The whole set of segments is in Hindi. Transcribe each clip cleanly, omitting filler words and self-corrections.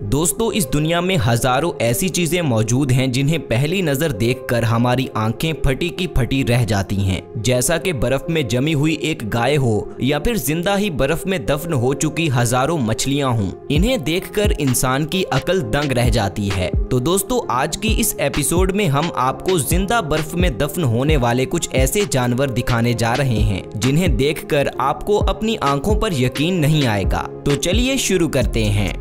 दोस्तों, इस दुनिया में हजारों ऐसी चीजें मौजूद हैं जिन्हें पहली नजर देखकर हमारी आंखें फटी की फटी रह जाती हैं। जैसा कि बर्फ में जमी हुई एक गाय हो या फिर जिंदा ही बर्फ में दफन हो चुकी हजारों मछलियां हों, इन्हें देखकर इंसान की अकल दंग रह जाती है। तो दोस्तों, आज की इस एपिसोड में हम आपको जिंदा बर्फ में दफन होने वाले कुछ ऐसे जानवर दिखाने जा रहे हैं जिन्हें देखकर आपको अपनी आंखों पर यकीन नहीं आएगा। तो चलिए शुरू करते हैं।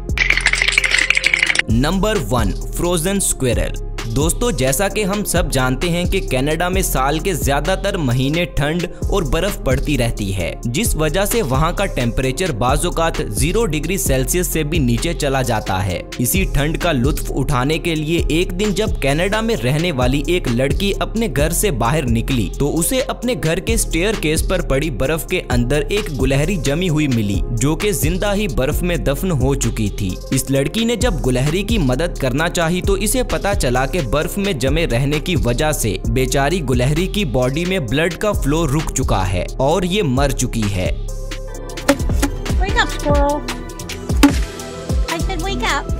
Number 1, frozen squirrel. दोस्तों, जैसा कि हम सब जानते हैं कि कनाडा में साल के ज्यादातर महीने ठंड और बर्फ पड़ती रहती है, जिस वजह से वहां का टेम्परेचर बाज़-औक़ात 0 डिग्री सेल्सियस से भी नीचे चला जाता है। इसी ठंड का लुत्फ उठाने के लिए एक दिन जब कनाडा में रहने वाली एक लड़की अपने घर से बाहर निकली तो उसे अपने घर के स्टेयरकेस पर पड़ी बर्फ के अंदर एक गुलहरी जमी हुई मिली, जो कि जिंदा ही बर्फ में दफन हो चुकी थी। इस लड़की ने जब गुलहरी की मदद करना चाही तो इसे पता चला कि बर्फ में जमे रहने की वजह से बेचारी गुलहरी की बॉडी में ब्लड का फ्लो रुक चुका है और ये मर चुकी है। Wake up, squirrel. I said wake up.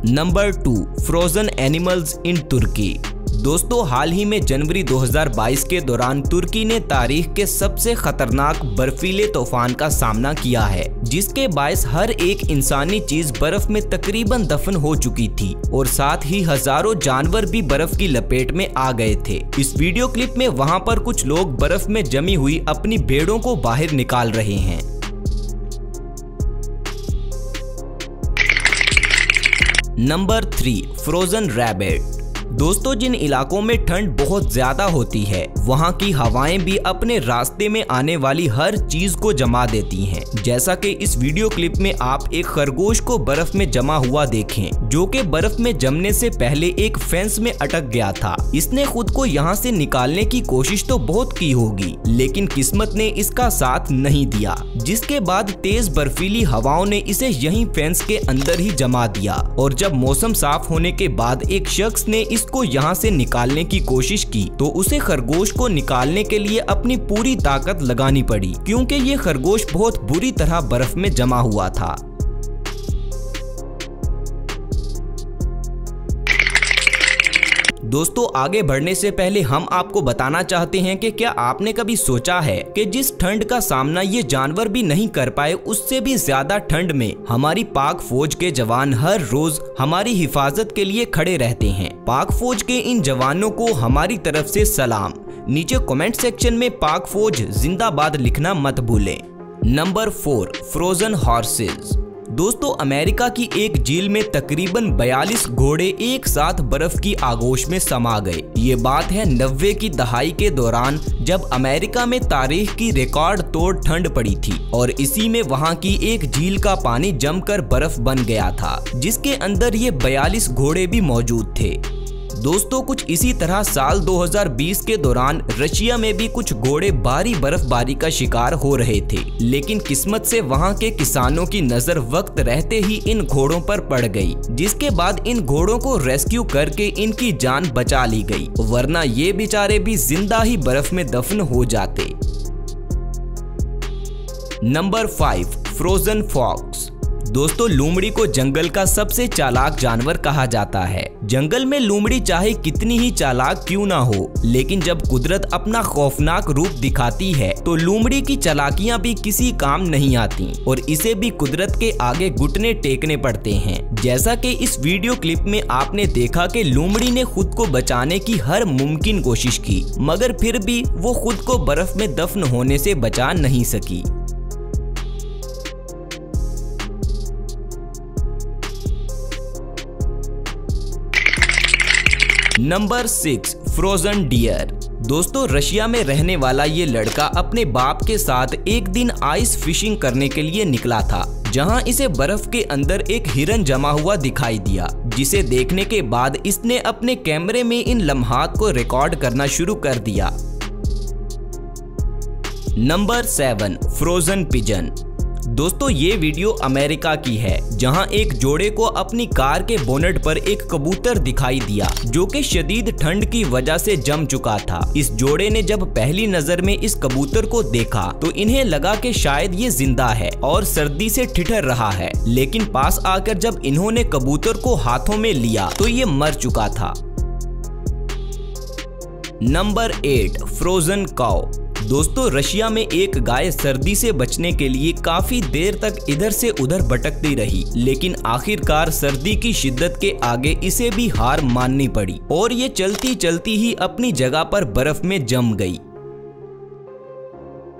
Number 2, frozen animals in Turkey. दोस्तों, हाल ही में जनवरी 2022 के दौरान तुर्की ने तारीख के सबसे खतरनाक बर्फीले तूफान का सामना किया है, जिसके बायस हर एक इंसानी चीज बर्फ में तकरीबन दफन हो चुकी थी और साथ ही हजारों जानवर भी बर्फ की लपेट में आ गए थे। इस वीडियो क्लिप में वहां पर कुछ लोग बर्फ में जमी हुई अपनी भेड़ों को बाहर निकाल रहे हैं। Number 3, frozen rabbit. दोस्तों, जिन इलाकों में ठंड बहुत ज्यादा होती है वहां की हवाएं भी अपने रास्ते में आने वाली हर चीज को जमा देती हैं। जैसा कि इस वीडियो क्लिप में आप एक खरगोश को बर्फ में जमा हुआ देखें, जो कि बर्फ में जमने से पहले एक फेंस में अटक गया था। इसने खुद को यहां से निकालने की कोशिश तो बहुत की होगी, लेकिन किस्मत ने इसका साथ नहीं दिया, जिसके बाद तेज बर्फीली हवाओं ने इसे यहीं फेंस के अंदर ही जमा दिया। और जब मौसम साफ होने के बाद एक शख्स ने इसको यहाँ से निकालने की कोशिश की तो उसे खरगोश को निकालने के लिए अपनी पूरी ताकत लगानी पड़ी, क्योंकि ये खरगोश बहुत बुरी तरह बर्फ में जमा हुआ था। दोस्तों, आगे बढ़ने से पहले हम आपको बताना चाहते हैं कि क्या आपने कभी सोचा है कि जिस ठंड का सामना ये जानवर भी नहीं कर पाए, उससे भी ज्यादा ठंड में हमारी पाक फौज के जवान हर रोज हमारी हिफाजत के लिए खड़े रहते हैं। पाक फौज के इन जवानों को हमारी तरफ से सलाम। नीचे कमेंट सेक्शन में पाक फौज जिंदाबाद लिखना मत भूलें। Number 4, frozen horses. दोस्तों, अमेरिका की एक झील में तकरीबन 42 घोड़े एक साथ बर्फ की आगोश में समा गए। ये बात है 90 की दहाई के दौरान, जब अमेरिका में तारीख की रिकॉर्ड तोड़ ठंड पड़ी थी और इसी में वहां की एक झील का पानी जमकर बर्फ बन गया था, जिसके अंदर ये 42 घोड़े भी मौजूद थे। दोस्तों, कुछ इसी तरह साल 2020 के दौरान रशिया में भी कुछ घोड़े भारी बर्फबारी का शिकार हो रहे थे, लेकिन किस्मत से वहां के किसानों की नजर वक्त रहते ही इन घोड़ों पर पड़ गई, जिसके बाद इन घोड़ों को रेस्क्यू करके इनकी जान बचा ली गई, वरना ये बेचारे भी जिंदा ही बर्फ में दफन हो जाते। Number 5, frozen fox. दोस्तों, लोमड़ी को जंगल का सबसे चालाक जानवर कहा जाता है। जंगल में लोमड़ी चाहे कितनी ही चालाक क्यों ना हो, लेकिन जब कुदरत अपना खौफनाक रूप दिखाती है तो लोमड़ी की चालाकियां भी किसी काम नहीं आती और इसे भी कुदरत के आगे घुटने टेकने पड़ते हैं। जैसा कि इस वीडियो क्लिप में आपने देखा कि लोमड़ी ने खुद को बचाने की हर मुमकिन कोशिश की, मगर फिर भी वो खुद को बर्फ में दफन होने से बचा नहीं सकी। Number 6, frozen deer. दोस्तों, रशिया में रहने वाला ये लड़का अपने बाप के साथ एक दिन आइस फिशिंग करने के लिए निकला था, जहां इसे बर्फ के अंदर एक हिरन जमा हुआ दिखाई दिया, जिसे देखने के बाद इसने अपने कैमरे में इन लम्हात को रिकॉर्ड करना शुरू कर दिया। Number 7, frozen pigeon. दोस्तों ये वीडियो अमेरिका की है, जहां एक जोड़े को अपनी कार के बोनट पर एक कबूतर दिखाई दिया जो कि शदीद ठंड की वजह से जम चुका था। इस जोड़े ने जब पहली नजर में इस कबूतर को देखा तो इन्हें लगा कि शायद ये जिंदा है और सर्दी से ठिठुर रहा है, लेकिन पास आकर जब इन्होंने कबूतर को हाथों में लिया तो ये मर चुका था। नंबर 8, फ्रोजन काऊ। दोस्तों रशिया में एक गाय सर्दी से बचने के लिए काफी देर तक इधर से उधर भटकती रही, लेकिन आखिरकार सर्दी की शिद्दत के आगे इसे भी हार माननी पड़ी और ये चलती चलती ही अपनी जगह पर बर्फ में जम गई।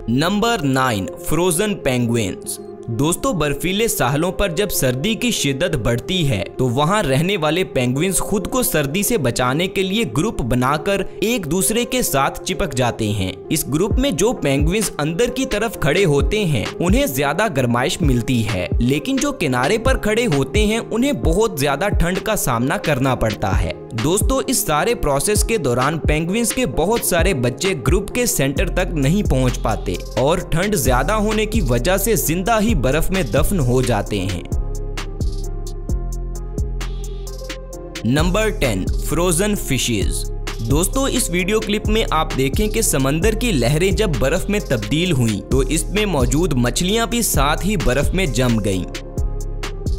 Number 9, frozen penguins. दोस्तों बर्फीले साहलों पर जब सर्दी की शिद्दत बढ़ती है तो वहां रहने वाले पेंगुइन्स खुद को सर्दी से बचाने के लिए ग्रुप बनाकर एक दूसरे के साथ चिपक जाते हैं। इस ग्रुप में जो पेंगुइन्स अंदर की तरफ खड़े होते हैं उन्हें ज्यादा गर्माइश मिलती है, लेकिन जो किनारे पर खड़े होते हैं उन्हें बहुत ज्यादा ठंड का सामना करना पड़ता है। दोस्तों इस सारे प्रोसेस के दौरान पेंगुइन्स के बहुत सारे बच्चे ग्रुप के सेंटर तक नहीं पहुंच पाते और ठंड ज्यादा होने की वजह से जिंदा ही बर्फ में दफन हो जाते हैं। Number 10, frozen fishes. दोस्तों इस वीडियो क्लिप में आप देखें कि समंदर की लहरें जब बर्फ में तब्दील हुई तो इसमें मौजूद मछलियां भी साथ ही बर्फ में जम गईं।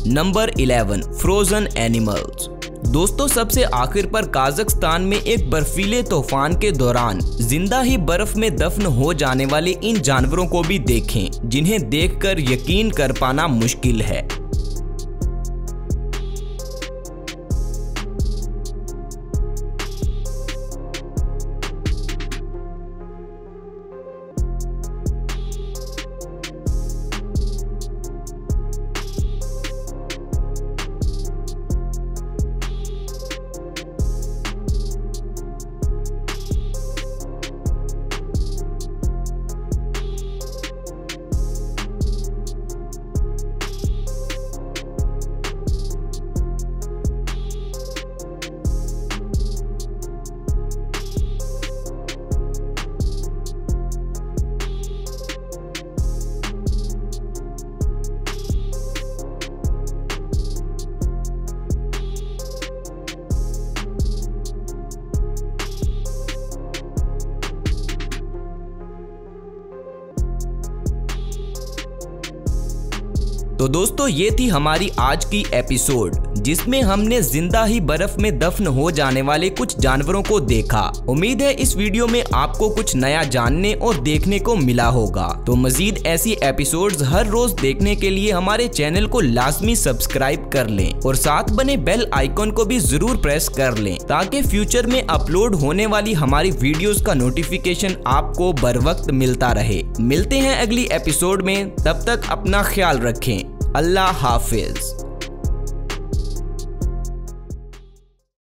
Number 11, frozen animals. दोस्तों सबसे आखिर पर काजाख्स्तान में एक बर्फीले तूफान के दौरान जिंदा ही बर्फ में दफन हो जाने वाले इन जानवरों को भी देखें, जिन्हें देखकर यकीन कर पाना मुश्किल है। तो दोस्तों ये थी हमारी आज की एपिसोड, जिसमें हमने जिंदा ही बर्फ में दफन हो जाने वाले कुछ जानवरों को देखा। उम्मीद है इस वीडियो में आपको कुछ नया जानने और देखने को मिला होगा। तो मजीद ऐसी एपिसोड्स हर रोज देखने के लिए हमारे चैनल को लाजमी सब्सक्राइब कर लें और साथ बने बेल आइकॉन को भी जरूर प्रेस कर लें, ताकि फ्यूचर में अपलोड होने वाली हमारी वीडियोस का नोटिफिकेशन आपको बर वक्त मिलता रहे। मिलते हैं अगली एपिसोड में, तब तक अपना ख्याल रखें। अल्लाह हाफिज।